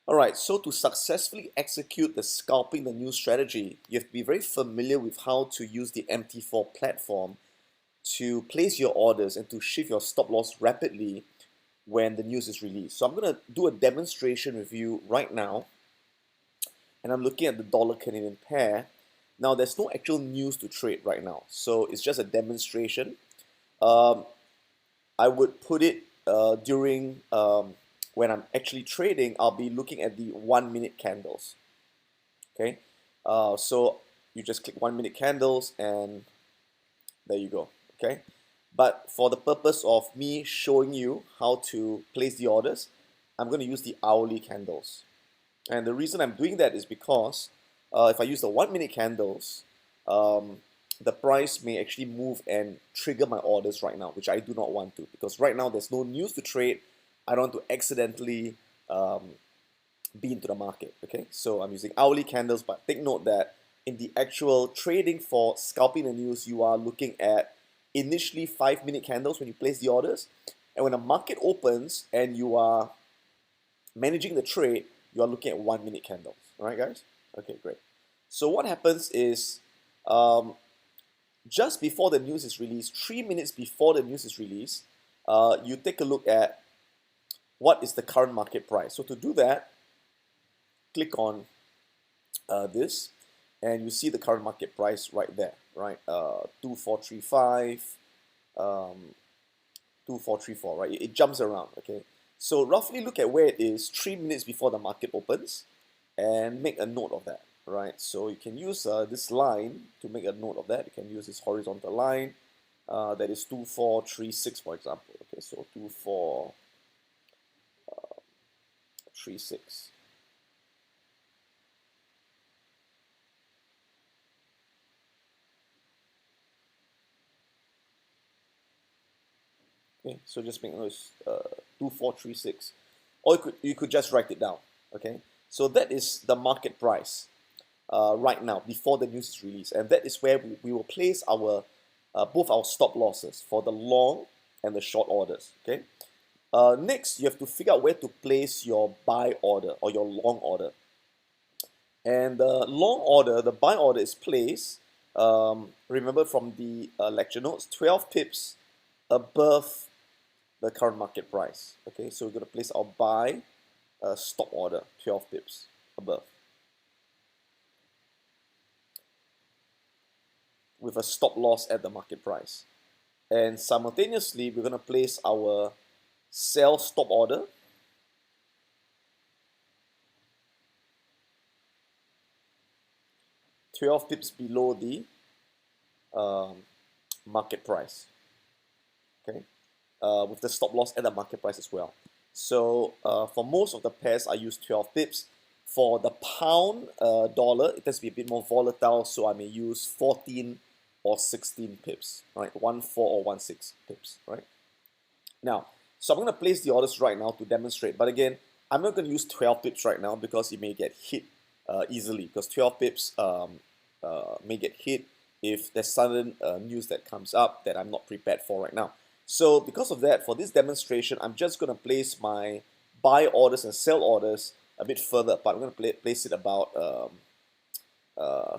Alright, so to successfully execute the scalping the news strategy, you have to be very familiar with how to use the MT4 platform to place your orders and to shift your stop loss rapidly when the news is released. So I'm going to do a demonstration with you right now, and I'm looking at the dollar Canadian pair. Now there's no actual news to trade right now, so it's just a demonstration. Um, I would put it during when I'm actually trading. I'll be looking at the 1 minute candles. Okay, so you just click 1 minute candles, and there you go. Okay, but for the purpose of me showing you how to place the orders, I'm going to use the hourly candles. And the reason I'm doing that is because if I use the 1 minute candles, um, the price may actually move and trigger my orders right now, which I do not want to, because right now there's no news to trade. I don't want to accidentally be into the market. Okay, so I'm using hourly candles, but take note that in the actual trading for scalping the news, you are looking at initially 5 minute candles when you place the orders, and when the market opens and you are managing the trade, you are looking at 1 minute candles. All right, guys? Okay, great. So what happens is um, just before the news is released, 3 minutes before the news is released, you take a look at what is the current market price. So to do that, click on this, and you see the current market price right there, right? 2435, 2434, right? It jumps around, okay? So roughly look at where it is 3 minutes before the market opens and make a note of that, right? So you can use this line to make a note of that. You can use this horizontal line that is 2436, for example. Okay, so 2436. Okay, so just make notes 2436, or you could just write it down. Okay, so that is the market price right now before the news is released, and that is where we will place our both our stop losses for the long and the short orders. Okay, next you have to figure out where to place your buy order or your long order. And the long order, the buy order is placed, remember from the lecture notes, 12 pips above the current market price. Okay, so we're going to place our buy stop order 12 pips above with a stop loss at the market price. And simultaneously, we're going to place our sell stop order 12 pips below the um, market price. Okay, with the stop loss at the market price as well. So for most of the pairs, I use 12 pips. For the pound dollar, it tends to be a bit more volatile, so I may use 14 or 16 pips, right? 1.4 or 1.6 pips, right? Now, so I'm going to place the orders right now to demonstrate. But again, I'm not going to use 12 pips right now because it may get hit easily, because 12 pips may get hit if there's sudden news that comes up that I'm not prepared for right now. So because of that, for this demonstration, I'm just going to place my buy orders and sell orders a bit further apart. I'm going to place it about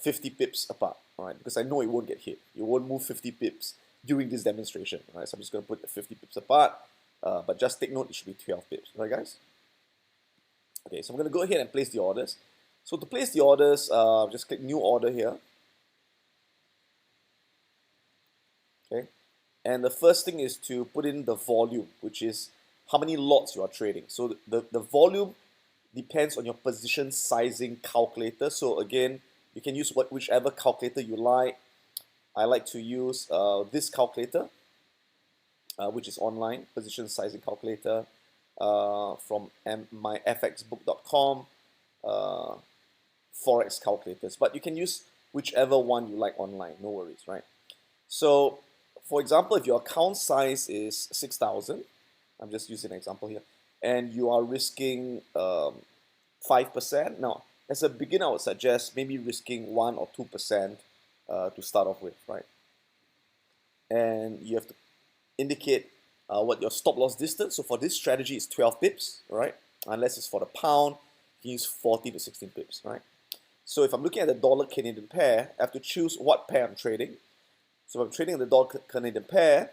50 pips apart, all right? Because I know it won't get hit. You won't move 50 pips during this demonstration, all right? So I'm just going to put the 50 pips apart, but just take note, it should be 12 pips, right, guys? Okay, so I'm going to go ahead and place the orders. So to place the orders, just click New Order here. Okay, and the first thing is to put in the volume, which is how many lots you are trading. So the volume depends on your position sizing calculator. So again, you can use whichever calculator you like. I like to use this calculator, which is online, position sizing calculator from myfxbook.com, Forex calculators. But you can use whichever one you like online, no worries, right? So, for example, if your account size is 6,000, I'm just using an example here, and you are risking 5%. Now, as a beginner, I would suggest maybe risking 1 or 2% to start off with, right? And you have to indicate what your stop loss distance. So for this strategy, it's 12 pips, right? Unless it's for the pound. you can use 14 to 16 pips, right? So if I'm looking at the dollar Canadian pair, I have to choose what pair I'm trading. So if I'm trading the dollar Canadian pair,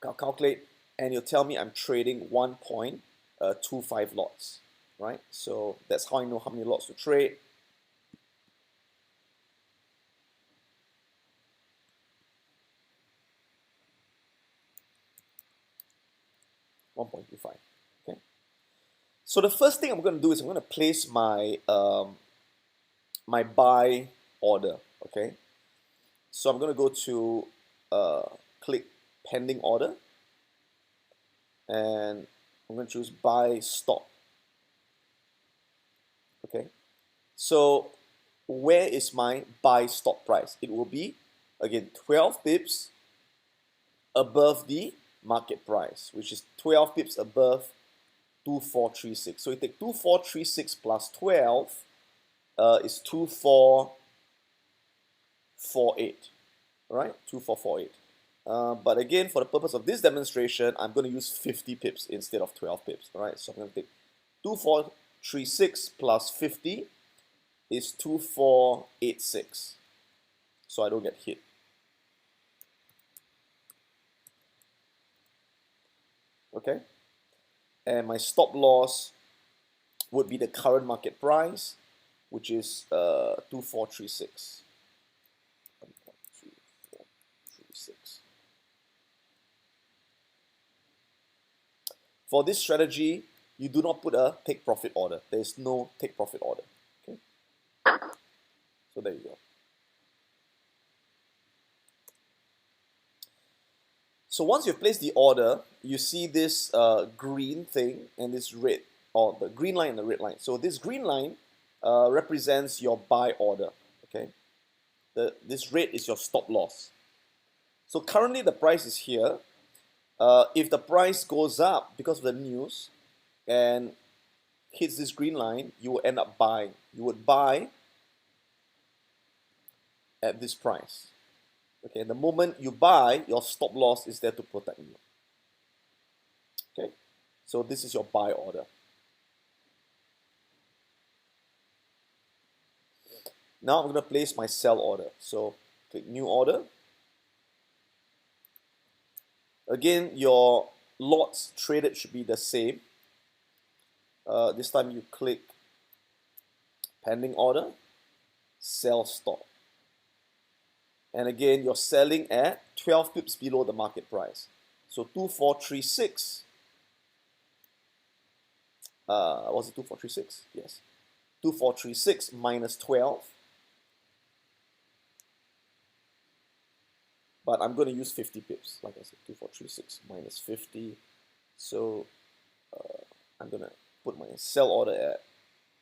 I'll calculate and it'll tell me I'm trading 1.25 lots, right? So that's how I know how many lots to trade. 1.25. Okay. So the first thing I'm going to do is I'm going to place my my buy order. Okay. So I'm going to go to click pending order, and I'm going to choose buy stop. Okay. So where is my buy stop price? It will be again 12 pips above the market price, which is 12 pips above 2436. So you take 2436 plus 12 is 2448, right? 2448. But again, for the purpose of this demonstration, I'm going to use 50 pips instead of 12 pips, all right? So I'm going to take 2436 plus 50 is 2486, so I don't get hit. Okay, and my stop loss would be the current market price, which is 2436. 2436. For this strategy, you do not put a take profit order. There is no take profit order. Okay, so there you go. So once you've placed the order, you see this green thing and this red, or the green line and the red line. So this green line represents your buy order. Okay, this red is your stop loss. So currently the price is here. If the price goes up because of the news and hits this green line, you will end up buying. You would buy at this price. Okay, the moment you buy, your stop loss is there to protect you. Okay, so this is your buy order. Now I'm going to place my sell order. So click new order. Again, your lots traded should be the same. This time you click pending order, sell stop. And again, you're selling at 12 pips below the market price. So 2436. Was it 2436? Yes. 2436 minus 12. But I'm going to use 50 pips. Like I said, 2436 minus 50. So I'm going to put my sell order at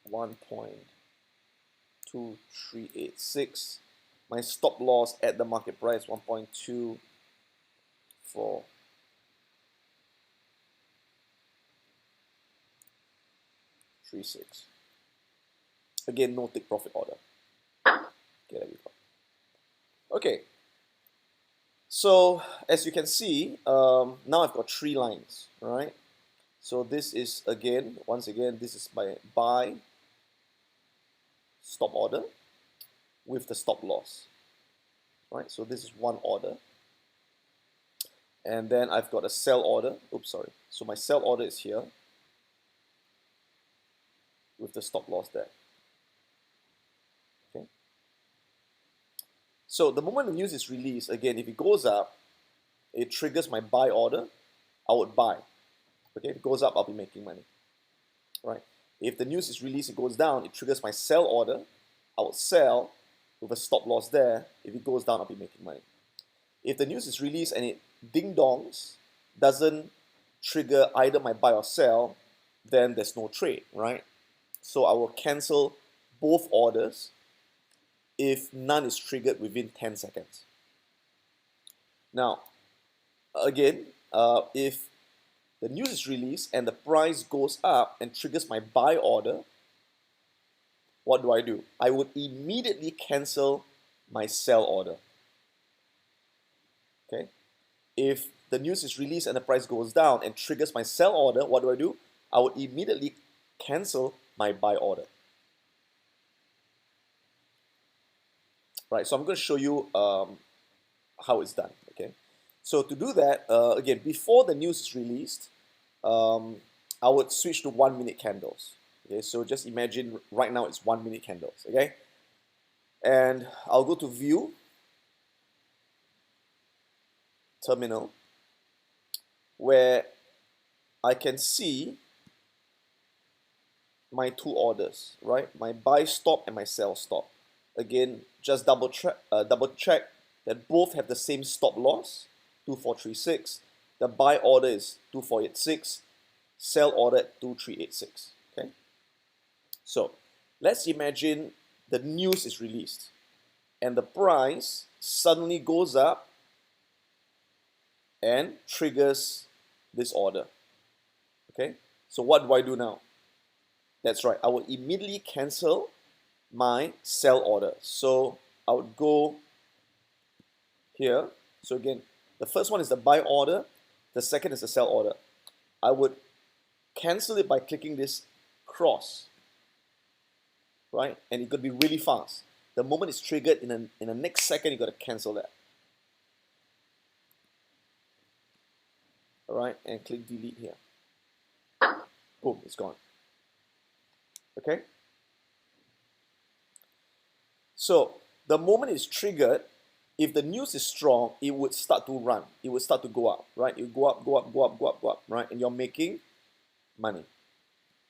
1.2386. My stop loss at the market price 1.2436. Again, no take profit order. Okay, there we go. Okay, so as you can see, now I've got 3 lines, right? So this is again, once again, this is my buy stop order with the stop loss, right? So this is one order. And then I've got a sell order. Oops, sorry. So my sell order is here with the stop loss there. Okay. So the moment the news is released, again, if it goes up, it triggers my buy order. I would buy. Okay, if it goes up, I'll be making money. Right? If the news is released, it goes down, it triggers my sell order. I would sell with a stop loss there. If it goes down, I'll be making money. If the news is released and it ding-dongs, doesn't trigger either my buy or sell, then there's no trade, right? So I will cancel both orders if none is triggered within 10 seconds. Now, again, if the news is released and the price goes up and triggers my buy order, what do? I would immediately cancel my sell order. Okay? If the news is released and the price goes down and triggers my sell order, what do? I would immediately cancel my buy order. Right, so I'm going to show you how it's done. Okay, so to do that, again, before the news is released, I would switch to 1 minute candles. Okay, so just imagine right now it's 1 minute candles. Okay, and I'll go to view, terminal, where I can see my two orders, right? My buy stop and my sell stop. Again, just double check that both have the same stop loss, 2436. The buy order is 2486, sell order at 2386. Okay. So let's imagine the news is released and the price suddenly goes up and triggers this order. Okay. So what do I do now? That's right, I will immediately cancel my sell order. So I would go here. So again, the first one is the buy order, the second is the sell order. I would cancel it by clicking this cross, right? And it could be really fast. The moment it's triggered, in the next second, you got to cancel that. All right, and click delete here. Boom, it's gone. Okay? So the moment it's triggered, if the news is strong, it would start to run. It would start to go up, right? It would go up, go up, go up, go up, go up, right? And you're making money,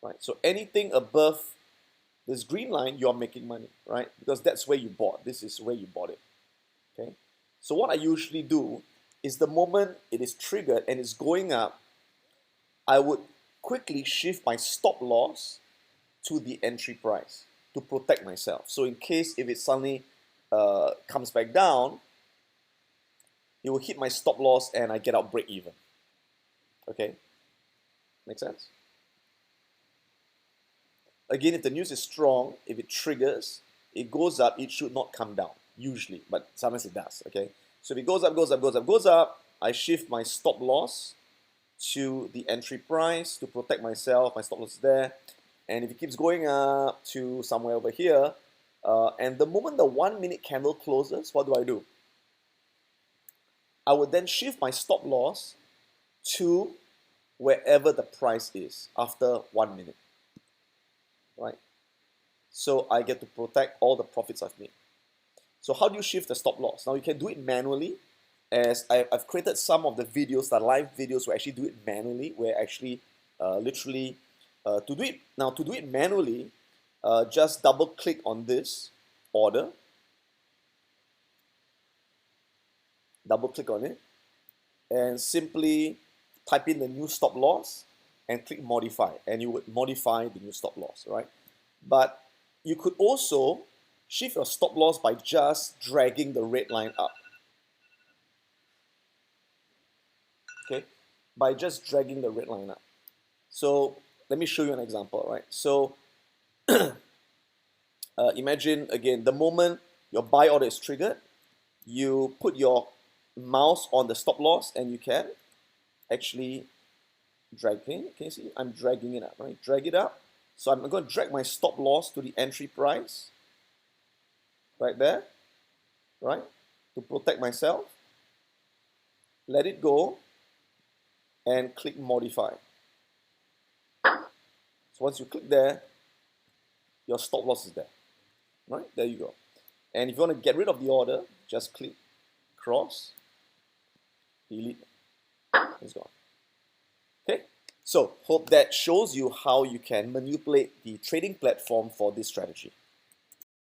right? So anything above this green line, you're making money, right? Because that's where you bought. This is where you bought it, okay? So what I usually do is the moment it is triggered and it's going up, I would quickly shift my stop loss to the entry price to protect myself. So in case if it suddenly comes back down, it will hit my stop loss and I get out break even. Okay, make sense? Again, if the news is strong, if it triggers, it goes up, it should not come down, usually, but sometimes it does, okay? So if it goes up, goes up, goes up, goes up, I shift my stop loss to the entry price to protect myself, my stop loss is there, and if it keeps going up to somewhere over here, and the moment the 1 minute candle closes, what do? I would then shift my stop loss to wherever the price is after 1 minute, right? So I get to protect all the profits I've made. So how do you shift the stop loss? Now you can do it manually, as I've created some of the videos, the live videos where I actually do it manually, where actually literally to do it manually, just double click on this order, double click on it, and simply type in the new stop loss and click modify, and you would modify the new stop loss, right? But you could also shift your stop loss by just dragging the red line up. Okay, by just dragging the red line up. So let me show you an example, right? So imagine again, the moment your buy order is triggered, you put your mouse on the stop loss and you can actually drag it. Can you see? I'm dragging it up, right? Drag it up. So I'm going to drag my stop loss to the entry price, right there, right? To protect myself. Let it go and click modify. So once you click there, your stop loss is there, right? There you go. And if you want to get rid of the order, just click cross, delete, it's gone. Okay, so hope that shows you how you can manipulate the trading platform for this strategy.